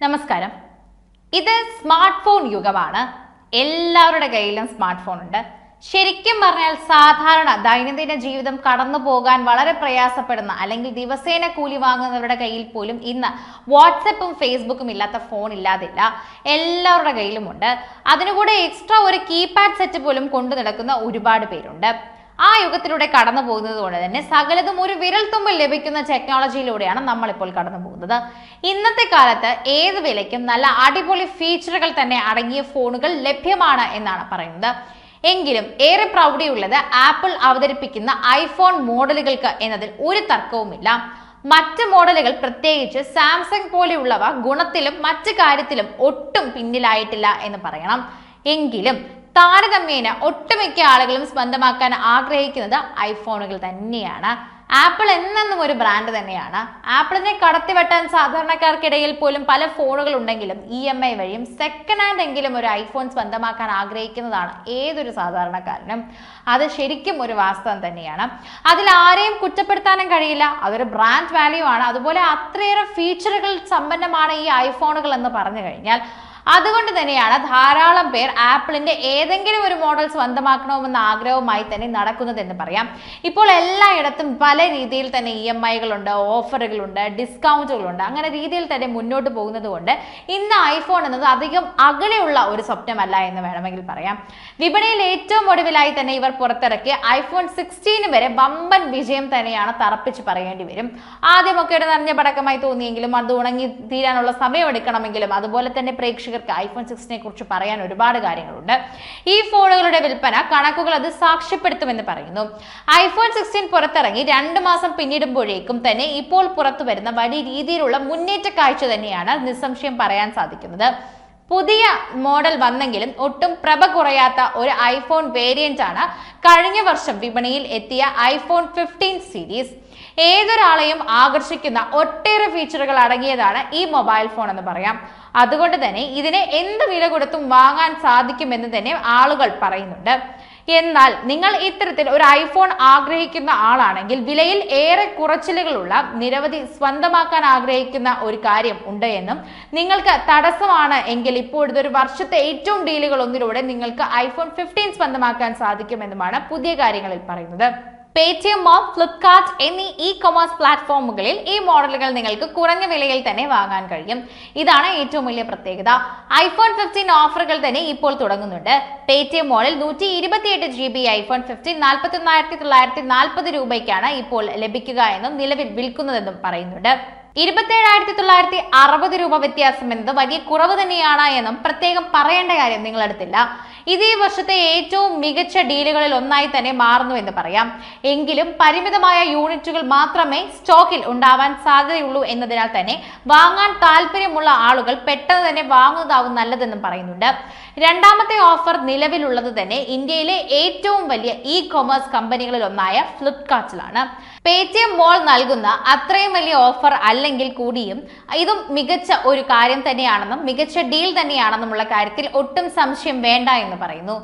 നമസ്കാരം. ഇത് smart phone യുഗമാണ്. എല്ലാവരുടെ കയ്യിലും സ്മാർട്ട് ഫോൺ ഉണ്ട്. ശരിക്കും പറഞ്ഞാൽ സാധാരണ ദൈനംദിന ജീവിതം കടന്നു പോകാൻ വളരെ പ്രയാസപ്പെടുന്ന അല്ലെങ്കിൽ ദിവസേന കൂലി വാങ്ങുന്നവരുടെ കയ്യിൽ പോലും ഇന്ന് വാട്സപ്പും ഫേസ്ബുക്കും ഇല്ലാത്ത ഫോൺ ഇല്ലാതില്ല. എല്ലാവരുടെ കയ്യിലുമുണ്ട്. അതിനുകൂടെ എക്സ്ട്രാ ഒരു കീപാഡ് സെറ്റ് പോലും കൊണ്ടു നടക്കുന്ന ഒരുപാട് പേരുണ്ട്. ആ യുഗത്തിലൂടെ കടന്നു പോകുന്നത് കൊണ്ട് തന്നെ സകലതും ഒരു വിരൽ തുമ്പിൽ ലഭിക്കുന്ന ടെക്നോളജിയിലൂടെയാണ് നമ്മളിപ്പോൾ കടന്നു പോകുന്നത്. ഇന്നത്തെ കാലത്ത് ഏത് വിലയ്ക്കും നല്ല അടിപൊളി ഫീച്ചറുകൾ തന്നെ അടങ്ങിയ ഫോണുകൾ ലഭ്യമാണ് എന്നാണ് പറയുന്നത്. എങ്കിലും ഏറെ പ്രൗഢിയുള്ളത് ആപ്പിൾ അവതരിപ്പിക്കുന്ന ഐഫോൺ മോഡലുകൾക്ക് എന്നതിൽ ഒരു തർക്കവുമില്ല. മറ്റ് മോഡലുകൾ പ്രത്യേകിച്ച് സാംസങ് പോലെയുള്ളവ ഗുണത്തിലും മറ്റു കാര്യത്തിലും ഒട്ടും പിന്നിലായിട്ടില്ല എന്ന് പറയണം. എങ്കിലും താരതമ്യേന ഒട്ടുമിക്ക ആളുകളും സ്വന്തമാക്കാൻ ആഗ്രഹിക്കുന്നത് ഐഫോണുകൾ തന്നെയാണ്. ആപ്പിൾ എന്നെന്നും ഒരു ബ്രാൻഡ് തന്നെയാണ്. ആപ്പിളിനെ കടത്തിവെട്ടാൻ സാധാരണക്കാർക്കിടയിൽ പോലും പല ഫോണുകൾ ഉണ്ടെങ്കിലും EMI വഴിയും സെക്കൻഡ് ഹാൻഡ് എങ്കിലും ഒരു ഐഫോൺ സ്വന്തമാക്കാൻ ആഗ്രഹിക്കുന്നതാണ് ഏതൊരു സാധാരണക്കാരനും. അത് ശരിക്കും ഒരു വാസ്തവം തന്നെയാണ്. അതിൽ ആരെയും കുറ്റപ്പെടുത്താനും കഴിയില്ല. അതൊരു ബ്രാൻഡ് വാല്യൂ ആണ്. അതുപോലെ അത്രയേറെ ഫീച്ചറുകൾ സമ്പന്നമാണ് ഈ ഐഫോണുകൾ എന്ന് പറഞ്ഞു കഴിഞ്ഞാൽ. അതുകൊണ്ട് തന്നെയാണ് ധാരാളം പേർ ആപ്പിളിന്റെ ഏതെങ്കിലും ഒരു മോഡൽ സ്വന്തമാക്കണമെന്ന ആഗ്രഹവുമായി തന്നെ നടക്കുന്നതെന്ന് പറയാം. ഇപ്പോൾ എല്ലായിടത്തും പല രീതിയിൽ തന്നെ EMIകളുണ്ട്, ഓഫറുകളുണ്ട്, ഡിസ്കൗണ്ടുകളുണ്ട്. അങ്ങനെ രീതിയിൽ തന്നെ മുന്നോട്ട് പോകുന്നത് കൊണ്ട് ഇന്ന് ഐഫോൺ എന്നത് അധികം അകലെയുള്ള ഒരു സ്വപ്നമല്ല എന്ന് വേണമെങ്കിൽ പറയാം. വിപണിയിൽ ഏറ്റവും ഒടുവിലായി തന്നെ ഇവർ പുറത്തിറക്കിയ iPhone 16 വരെ വമ്പൻ വിജയം തന്നെയാണ് തറപ്പിച്ച് പറയേണ്ടി വരും. ആദ്യമൊക്കെ ഒരു നിറഞ്ഞ പടക്കമായി തോന്നിയെങ്കിലും അത് ഉണങ്ങി തീരാനുള്ള സമയമെടുക്കണമെങ്കിലും അതുപോലെ തന്നെ പ്രേക്ഷകർക്ക് iPhone 16 കുറിച്ച് പറയാൻ ഒരുപാട് കാര്യങ്ങളുണ്ട്. ഈ ഫോണുകളുടെ വിൽപ്പന കണക്കുകൾ അത് സാക്ഷ്യപ്പെടുത്തുമെന്ന് പറയുന്നു. iPhone 16 പുറത്തിറങ്ങി 2 മാസം പിന്നിടുമ്പോഴേക്കും തന്നെ ഇപ്പോൾ പുറത്തു വരുന്ന വലിയ രീതിയിലുള്ള മുന്നേറ്റ കാഴ്ച തന്നെയാണ് നിസ്സംശയം പറയാൻ സാധിക്കുന്നത്. പുതിയ മോഡൽ വന്നെങ്കിലും ഒട്ടും പ്രഭ കുറയാത്ത ഒരു ഐഫോൺ വേരിയന്റ് ആണ് കഴിഞ്ഞ വർഷം വിപണിയിൽ എത്തിയ iPhone 15 സീരീസ്. ഏതൊരാളെയും ആകർഷിക്കുന്ന ഒട്ടേറെ ഫീച്ചറുകൾ അടങ്ങിയതാണ് ഈ മൊബൈൽ ഫോൺ എന്ന് പറയാം. അതുകൊണ്ട് തന്നെ ഇതിനെ എന്ത് വില കൊടുത്തും വാങ്ങാൻ സാധിക്കുമെന്ന് തന്നെ ആളുകൾ പറയുന്നുണ്ട്. എന്നാൽ നിങ്ങൾ ഇത്തരത്തിൽ ഒരു ഐഫോൺ ആഗ്രഹിക്കുന്ന ആളാണെങ്കിൽ വിലയിൽ ഏറെ കുറച്ചിലുകളുള്ള നിരവധി സ്വന്തമാക്കാൻ ആഗ്രഹിക്കുന്ന ഒരു കാര്യം ഉണ്ട് എന്നും നിങ്ങൾക്ക് തടസ്സമാണ് എങ്കിൽ ഇപ്പോഴത്തെ ഒരു വർഷത്തെ ഏറ്റവും ഡീലുകൾ ഒന്നിലൂടെ നിങ്ങൾക്ക് iPhone 15 സ്വന്തമാക്കാൻ സാധിക്കുമെന്നുമാണ് പുതിയ കാര്യങ്ങളിൽ പറയുന്നത്. പേടിഎം മോൾ, ഫ്ലിപ്കാർട്ട് എന്നീ ഇ-കൊമേഴ്സ് പ്ലാറ്റ്ഫോമുകളിൽ ഈ മോഡലുകൾ നിങ്ങൾക്ക് കുറഞ്ഞ വിലയിൽ തന്നെ വാങ്ങാൻ കഴിയും. ഇതാണ് ഏറ്റവും വലിയ പ്രത്യേകത. iPhone 15 ഓഫറുകൾ തന്നെ ഇപ്പോൾ തുടങ്ങുന്നുണ്ട്. പേടിഎം മോളിൽ 128 GB iPhone 15 41,940 രൂപയ്ക്കാണ് ഇപ്പോൾ ലഭിക്കുക എന്നും നിലവിൽ വിൽക്കുന്നതെന്നും പറയുന്നുണ്ട്. 27,960 രൂപ വ്യത്യാസം എന്നത് വലിയ കുറവ് തന്നെയാണ് എന്നും പ്രത്യേകം പറയേണ്ട കാര്യം നിങ്ങളടുത്തില്ല. ഇത് ഈ വർഷത്തെ ഏറ്റവും മികച്ച ഡീലുകളിൽ ഒന്നായി തന്നെ മാറുന്നു എന്ന് പറയാം. എങ്കിലും പരിമിതമായ യൂണിറ്റുകൾ മാത്രമേ സ്റ്റോക്കിൽ ഉണ്ടാവാൻ സാധ്യതയുള്ളൂ എന്നതിനാൽ തന്നെ വാങ്ങാൻ താല്പര്യമുള്ള ആളുകൾ പെട്ടെന്ന് തന്നെ വാങ്ങുന്നതാവും നല്ലതെന്നും പറയുന്നുണ്ട്. രണ്ടാമത്തെ ഓഫർ നിലവിലുള്ളത് തന്നെ ഇന്ത്യയിലെ ഏറ്റവും വലിയ ഇ-കൊമേഴ്സ് കമ്പനികളിൽ ഒന്നായ ഫ്ലിപ്കാർട്ടിലാണ്. പേടിഎം മോൾ നൽകുന്ന അത്രയും വലിയ ഓഫർ അല്ലെങ്കിൽ കൂടിയും ഇതും മികച്ച ഒരു കാര്യം തന്നെയാണെന്നും മികച്ച ഡീൽ തന്നെയാണെന്നുമുള്ള കാര്യത്തിൽ ഒട്ടും സംശയം വേണ്ട എന്ന് പറയുന്നു.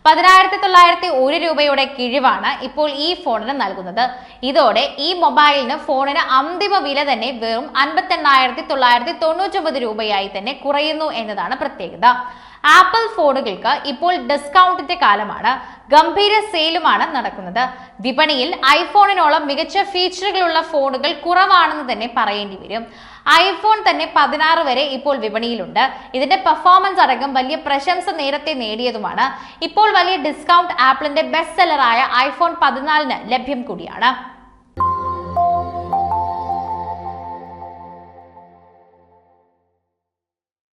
10,901 രൂപയുടെ കിഴിവാണ് ഇപ്പോൾ ഈ ഫോണിന് നൽകുന്നത്. ഇതോടെ ഈ മൊബൈലിന് ഫോണിന് അന്തിമ വില തന്നെ വെറും 58,999 രൂപയായി തന്നെ കുറയുന്നു എന്നതാണ് പ്രത്യേകത. ആപ്പിൾ ഫോണുകൾക്ക് ഇപ്പോൾ ഡിസ്കൗണ്ടിന്റെ കാലമാണ്. ഗംഭീര സെയിലുമാണ് നടക്കുന്നത്. വിപണിയിൽ ഐഫോണിനോളം മികച്ച ഫീച്ചറുകളുള്ള ഫോണുകൾ കുറവാണെന്ന് തന്നെ പറയേണ്ടി വരും. ഐഫോൺ തന്നെ 16 വരെ ഇപ്പോൾ വിപണിയിലുണ്ട്. ഇതിന്റെ പെർഫോമൻസ് അടക്കം വലിയ പ്രശംസ നേരത്തെ നേടിയതുമാണ്. ഇപ്പോൾ വലിയ ഡിസ്കൗണ്ട് ആപ്പിളിന്റെ ബെസ്റ്റ് സെല്ലറായ iPhone 14 ലഭ്യം കൂടിയാണ്.